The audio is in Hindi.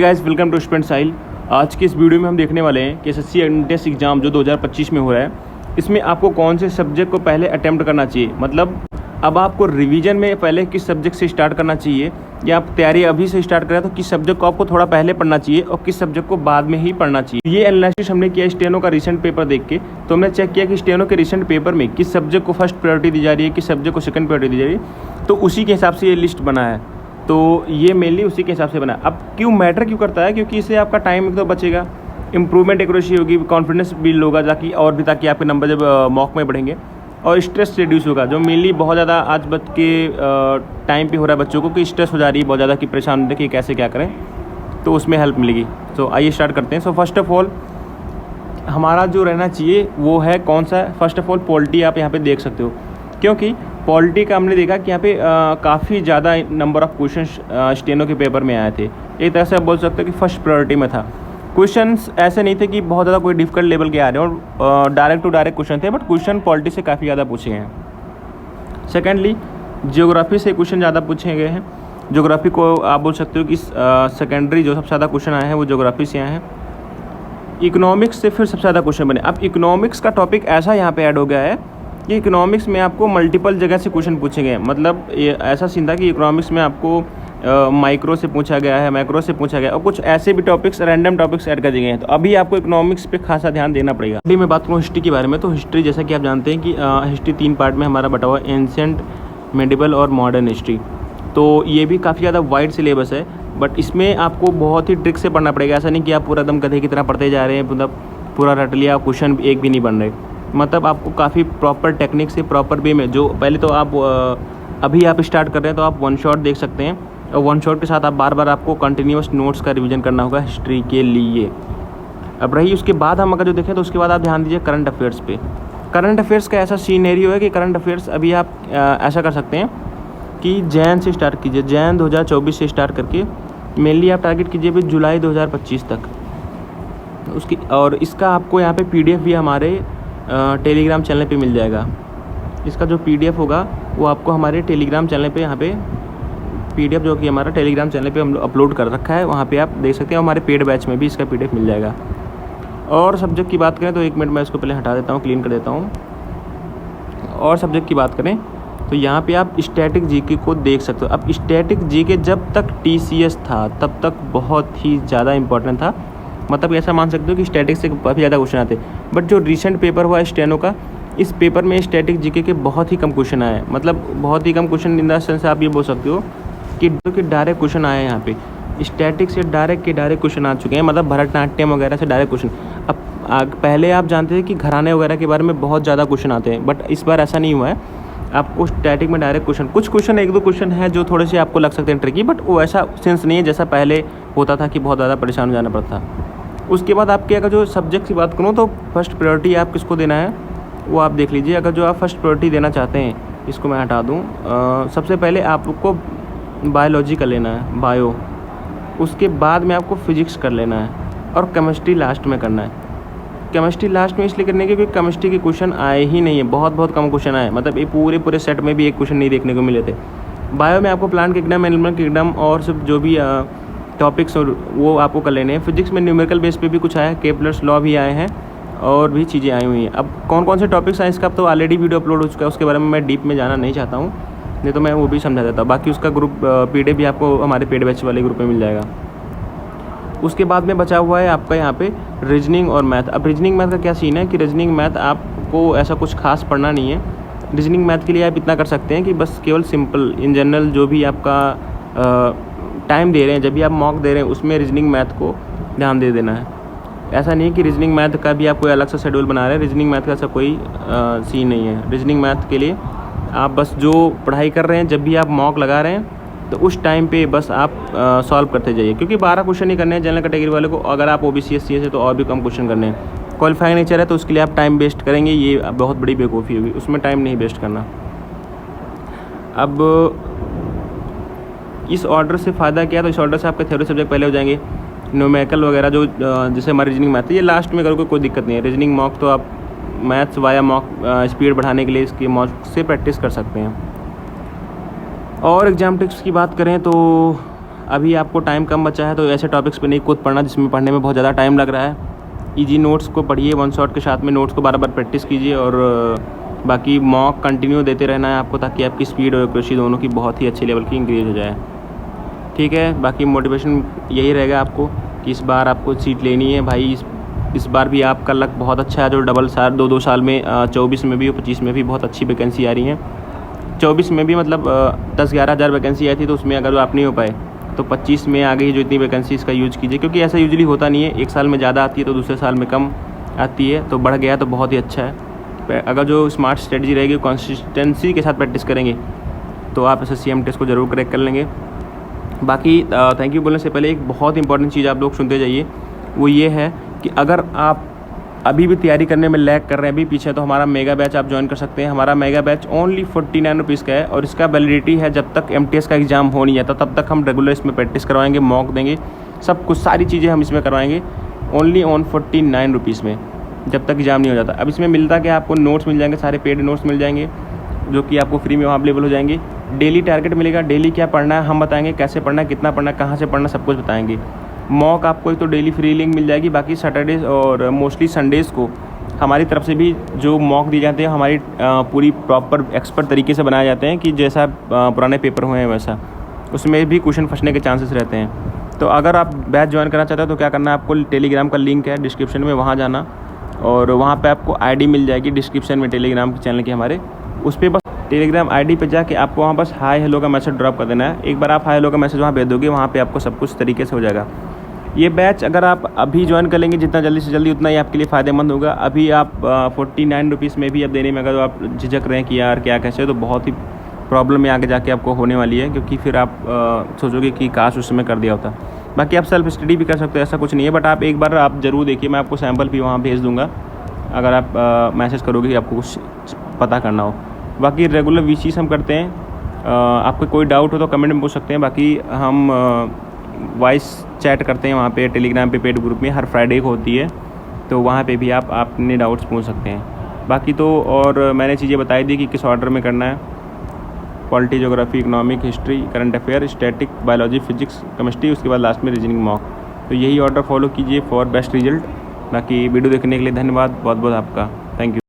गाइस वेलकम टू स्टूडेंट साहिल। आज के इस वीडियो में हम देखने वाले हैं कि एसएससी एंट्रेंस एग्ज़ाम जो 2025 में हो रहा है, इसमें आपको कौन से सब्जेक्ट को पहले अटेम्प्ट करना चाहिए। मतलब अब आपको रिवीजन में पहले किस सब्जेक्ट से स्टार्ट करना चाहिए, या आप तैयारी अभी से स्टार्ट करें तो किस सब्जेक्ट को आपको थोड़ा पहले पढ़ना चाहिए और किस सब्जेक्ट को बाद में ही पढ़ना चाहिए। ये एनालिसिस हमने किया स्टेनो का रिसेंट पेपर देख के। तो हमने चेक किया कि स्टेनो के रिसेंट पेपर में किस सब्जेक्ट को फर्स्ट प्रायोरिटी दी जा रही है, किस सब्जेक्ट को सेकंड प्रायोरिटी दी जा रही है। तो उसी के हिसाब से ये लिस्ट बना है। तो ये मेनली उसी के हिसाब से बना। अब क्यों मैटर क्यों करता है, क्योंकि इससे आपका टाइम एक तो बचेगा, इंप्रूवमेंट एक्यूरेसी होगी, कॉन्फिडेंस बिल्ड होगा ताकि और भी, ताकि आपके नंबर जब मॉक में बढ़ेंगे, और स्ट्रेस रिड्यूस होगा, जो मेनली बहुत ज़्यादा आज बच के टाइम पे हो रहा है बच्चों को कि स्ट्रेस हो जा रही है बहुत ज़्यादा, कि परेशान होते कि कैसे क्या करें, तो उसमें हेल्प मिलेगी। तो आइए स्टार्ट करते हैं। सो फर्स्ट ऑफ ऑल हमारा जो रहना चाहिए वो है कौन सा। फर्स्ट ऑफ ऑल पॉलिटी आप यहाँ पे देख सकते हो, क्योंकि पॉलिटी का हमने देखा कि यहाँ पे काफ़ी ज़्यादा नंबर ऑफ़ क्वेश्चंस स्टेनो के पेपर में आए थे। एक तरह से आप बोल सकते हो कि फर्स्ट प्रायोरिटी में था। क्वेश्चंस ऐसे नहीं थे कि बहुत ज़्यादा कोई डिफिकल्ट लेवल के आ रहे हैं, और डायरेक्ट टू डायरेक्ट क्वेश्चन थे, बट क्वेश्चन पॉलिटी से काफ़ी ज़्यादा पूछे गए हैं। सेकेंडली जियोग्राफी से क्वेश्चन ज़्यादा पूछे गए हैं। जियोग्राफी को आप बोल सकते हो कि सेकेंडरी जो सबसे ज़्यादा क्वेश्चन आए हैं वो जियोग्राफी से आए हैं। इकोनॉमिक्स से फिर सबसे ज़्यादा क्वेश्चन बने। अब इकोनॉमिक्स का टॉपिक ऐसा यहाँ पे ऐड हो गया है कि इकोनॉमिक्स में आपको मल्टीपल जगह से क्वेश्चन पूछे गए हैं। मतलब ये ऐसा सीन था कि इकोनॉमिक्स में आपको माइक्रो से पूछा गया है, मैक्रो से पूछा गया, और कुछ ऐसे भी टॉपिक्स, रैंडम टॉपिक्स ऐड कर दिए गए हैं। तो अभी आपको इकोनॉमिक्स पे खासा ध्यान देना पड़ेगा। अभी मैं बात करूँ हिस्ट्री के बारे में, तो हिस्ट्री जैसा कि आप जानते हैं कि हिस्ट्री 3 पार्ट में हमारा बटा हुआ है, एंशिएंट, मेडिवल और मॉडर्न हिस्ट्री। तो ये भी काफ़ी ज़्यादा वाइड सिलेबस है, बट इसमें आपको बहुत ही ट्रिक से पढ़ना पड़ेगा। ऐसा नहीं कि आप पूरा एकदम गधे की तरह पढ़ते जा रहे हैं, मतलब पूरा रट लिया, क्वेश्चन एक भी नहीं बन रहे। मतलब आपको काफ़ी प्रॉपर टेक्निक से, प्रॉपर वे में, जो पहले तो आप अभी आप स्टार्ट कर रहे हैं तो आप वन शॉट देख सकते हैं, और वन शॉट के साथ आप बार बार आपको कंटिन्यूस नोट्स का रिवीजन करना होगा हिस्ट्री के लिए। अब रही उसके बाद हम अगर जो देखें तो उसके बाद आप ध्यान दीजिए करंट अफेयर्स पे। करंट अफेयर्स का ऐसा सीनेरियो है कि करंट अफेयर्स अभी आप ऐसा कर सकते हैं कि जैन से स्टार्ट कीजिए, जैन 2024 से स्टार्ट करके मेनली आप टारगेट कीजिए भी जुलाई 2025 तक उसकी। और इसका आपको यहाँ पे PDF भी हमारे टेलीग्राम चैनल पे मिल जाएगा। इसका जो PDF होगा वो आपको हमारे टेलीग्राम चैनल पे, यहाँ पे PDF जो कि हमारा टेलीग्राम चैनल पे हम अपलोड कर रखा है, वहाँ पे आप देख सकते हैं। हमारे पेड बैच में भी इसका PDF मिल जाएगा। और सब्जेक्ट की बात करें तो एक मिनट मैं इसको पहले हटा देता हूँ, क्लीन कर देता हूँ। और सब्जेक्ट की बात करें तो यहाँ पे आप स्टैटिक जीके को देख सकते हो। अब स्टैटिक जीके जब तक TCS था तब तक बहुत ही ज़्यादा इंपॉर्टेंट था। मतलब ऐसा मान सकते हो कि स्टैटिक से काफ़ी ज़्यादा क्वेश्चन आते, बट जो रिसेंट पेपर हुआ स्टेनो का, इस पेपर में स्टैटिक जीके के बहुत ही कम क्वेश्चन आए। मतलब बहुत ही कम क्वेश्चन इन द सेंस आप ये बोल सकते हो कि डायरेक्ट क्वेश्चन आए हैं। यहाँ पे स्टैटिक से डायरेक्ट क्वेश्चन आ चुके हैं, मतलब भरतनाट्यम वगैरह से डायरेक्ट क्वेश्चन। अब पहले आप जानते थे कि घराने वगैरह के बारे में बहुत ज़्यादा क्वेश्चन आते हैं, बट इस बार ऐसा नहीं हुआ है। आपको स्टैटिक में डायरेक्ट क्वेश्चन, कुछ क्वेश्चन, एक दो क्वेश्चन है जो थोड़े से आपको लग सकते हैं ट्रिकी, बट वो ऐसा सेंस नहीं है जैसा पहले होता था कि बहुत ज़्यादा परेशान हो जाना पड़ता। उसके बाद आपके अगर जो सब्जेक्ट की बात करूँ तो फर्स्ट प्रायोरिटी आप किसको देना है वो आप देख लीजिए। अगर जो आप फर्स्ट प्रायोरिटी देना चाहते हैं, इसको मैं हटा दूँ, सबसे पहले आपको बायोलॉजी कर लेना है, बायो। उसके बाद में आपको फिजिक्स कर लेना है, और केमिस्ट्री लास्ट में करना है। केमिस्ट्री लास्ट में इसलिए करने के क्योंकि केमिस्ट्री के क्वेश्चन आए ही नहीं है, बहुत कम क्वेश्चन आए। मतलब ये पूरे सेट में भी एक क्वेश्चन नहीं देखने को मिले थे। बायो में आपको प्लांट किंगडम, एनिमल किंगडम और सब जो भी टॉपिक्स और वो आपको कर लेने हैं। फिजिक्स में न्यूमेरिकल बेस पे भी कुछ आया है, केपलर्स लॉ भी आए हैं, और भी चीज़ें आई हुई हैं। अब कौन कौन से टॉपिक्स हैं इसका अब तो ऑलरेडी वीडियो अपलोड हो चुका है, उसके बारे में मैं डीप में जाना नहीं चाहता हूँ, नहीं तो मैं वो भी समझा देता हूँ। बाकी उसका ग्रुप PDF भी आपको हमारे पेड बैच वाले ग्रुप में मिल जाएगा। उसके बाद में बचा हुआ है आपका यहाँ पे रीजनिंग और मैथ। अब रीजनिंग मैथ का क्या सीन है कि रीजनिंग मैथ आपको ऐसा कुछ खास पढ़ना नहीं है। रीजनिंग मैथ के लिए आप इतना कर सकते हैं कि बस केवल सिंपल इन जनरल जो भी आपका टाइम दे रहे हैं, जब भी आप मॉक दे रहे हैं, उसमें रीजनिंग मैथ को ध्यान दे देना है। ऐसा नहीं है कि रीजनिंग मैथ का भी आप कोई अलग सा शेड्यूल बना रहे हैं, रीजनिंग मैथ का ऐसा कोई सीन नहीं है। रीजनिंग मैथ के लिए आप बस जो पढ़ाई कर रहे हैं, जब भी आप मॉक लगा रहे हैं तो उस टाइम पे बस आप सॉल्व करते जाइए, क्योंकि 12 क्वेश्चन ही करने हैं जनरल कैटेगरी वाले को। अगर आप OBC SC है तो और भी कम क्वेश्चन करने हैं। क्वालिफाइंग नेचर है तो उसके लिए आप टाइम वेस्ट करेंगे, ये बहुत बड़ी बेवकूफ़ी होगी, उसमें टाइम नहीं वेस्ट करना। अब इस ऑर्डर से फ़ायदा क्या, तो इस ऑर्डर से आपके थ्योरी सब्जेक्ट पहले हो जाएंगे। न्यूमेरिकल वगैरह जो जैसे हमारी रीजनिंग मैथ है, ये लास्ट में करोगे कोई दिक्कत नहीं है। रीजनिंग मॉक तो आप मैथ्स वाया मॉक स्पीड बढ़ाने के लिए इसकी मॉक से प्रैक्टिस कर सकते हैं। और एग्ज़ाम टिप्स की बात करें तो अभी आपको टाइम कम बचा है तो ऐसे टॉपिक्स पे नहीं कूद पड़ना जिसमें पढ़ने में बहुत ज़्यादा टाइम लग रहा है। इजी नोट्स को पढ़िए, वन शॉट के साथ में नोट्स को बार बार प्रैक्टिस कीजिए और बाकी मॉक कंटिन्यू देते रहना है आपको, ताकि आपकी स्पीड और एक्यूरेसी दोनों की बहुत ही अच्छे लेवल की इंक्रीज़ हो जाए। ठीक है, बाकी मोटिवेशन यही रहेगा आपको कि इस बार आपको सीट लेनी है भाई। इस बार भी आपका लक बहुत अच्छा है, जो डबल साल 2-2 साल में 24 में भी और 25 में भी बहुत अच्छी वैकेंसी आ रही हैं। 24 में भी मतलब 10-11 हज़ार वैकेंसी आई थी, तो उसमें अगर आप नहीं हो पाए तो 25 में आ गई जो इतनी वैकेंसी, इसका यूज़ कीजिए, क्योंकि ऐसा यूजली होता नहीं है। एक साल में ज़्यादा आती है तो दूसरे साल में कम आती है, तो बढ़ गया तो बहुत ही अच्छा है। अगर जो स्मार्ट स्ट्रेटजी रहेगी, कंसिस्टेंसी के साथ प्रैक्टिस करेंगे तो आप SSC MTS को ज़रूर क्रैक कर लेंगे। बाकी थैंक यू बोलने से पहले एक बहुत इंपॉर्टेंट चीज़ आप लोग सुनते जाइए, वो ये है कि अगर आप अभी भी तैयारी करने में लैग कर रहे हैं, अभी पीछे, तो हमारा मेगा बैच आप ज्वाइन कर सकते हैं। हमारा मेगा बैच ओनली 49 रुपीज़ का है और इसका वैलिडिटी है जब तक MTS का एग्ज़ाम हो नहीं जाता, तब तक हम रेगुलर इसमें प्रैक्टिस करवाएंगे, मॉक देंगे, सब कुछ सारी चीज़ें हम इसमें करवाएंगे ओनली ऑन 49 रुपीज़ में, जब तक एग्ज़ाम नहीं हो जाता। अब इसमें मिलता कि आपको नोट्स मिल जाएंगे, सारे पेड नोट्स मिल जाएंगे जो कि आपको फ्री में वहाँ अवेलेबल हो जाएंगे। डेली टारगेट मिलेगा, डेली क्या पढ़ना है हम बताएंगे, कैसे पढ़ना है, कितना पढ़ना है, कहाँ से पढ़ना, सब कुछ बताएंगे। मॉक आपको एक तो डेली फ्री लिंक मिल जाएगी, बाकी सैटरडेज और मोस्टली संडेज़ को हमारी तरफ से भी जो मॉक दिए जाते हैं हमारी पूरी प्रॉपर एक्सपर्ट तरीके से बनाए जाते हैं कि जैसा पुराने पेपर हुए हैं वैसा, उसमें भी क्वेश्चन फंसने के चांसेस रहते हैं। तो अगर आप बैच ज्वाइन करना चाहते हो तो क्या करना है, आपको टेलीग्राम का लिंक है डिस्क्रिप्शन में, वहाँ जाना और वहाँ पे आपको आईडी मिल जाएगी डिस्क्रिप्शन में टेलीग्राम के चैनल की हमारे, उस पर बस टेलीग्राम आईडी पे जाके आपको वहाँ बस हाय हेलो का मैसेज ड्रॉप कर देना है। एक बार आप हाय हेलो का मैसेज वहाँ भेज दोगे, वहाँ पे आपको सब कुछ तरीके से हो जाएगा। ये बैच अगर आप अभी ज्वाइन कर लेंगे जितना जल्दी से जल्दी, उतना ही आपके लिए फ़ायदेमंद होगा। अभी आप 49 रुपीज़ में भी अब देने में अगर आप झिझक रहे हैं कि यार क्या कैसे, तो बहुत ही प्रॉब्लम में आगे जाके आपको होने वाली है, क्योंकि फिर आप सोचोगे कि काश उस समय कर दिया होता। बाकी आप सेल्फ स्टडी भी कर सकते हो, ऐसा कुछ नहीं है, बट आप एक बार आप ज़रूर देखिए, मैं आपको सैम्पल भी वहाँ भेज दूँगा अगर आप मैसेज करोगे कि आपको कुछ पता करना हो। बाकी रेगुलर VCs हम करते हैं, आपको कोई डाउट हो तो कमेंट में पूछ सकते हैं। बाकी हम वॉइस चैट करते हैं वहाँ पे टेलीग्राम पे पेड ग्रुप में, हर फ्राइडे को होती है, तो वहाँ पे भी आप अपने डाउट्स पूछ सकते हैं। बाकी तो और मैंने चीज़ें बताई दी कि किस ऑर्डर में करना है, polity, geography, economic, history, current affair, static, biology, physics, chemistry, उसके बाद लास्ट में रीजनिंग मॉक। तो यही ऑर्डर फॉलो कीजिए फॉर बेस्ट रिजल्ट। बाकी वीडियो देखने के लिए धन्यवाद बहुत बहुत आपका, थैंक यू।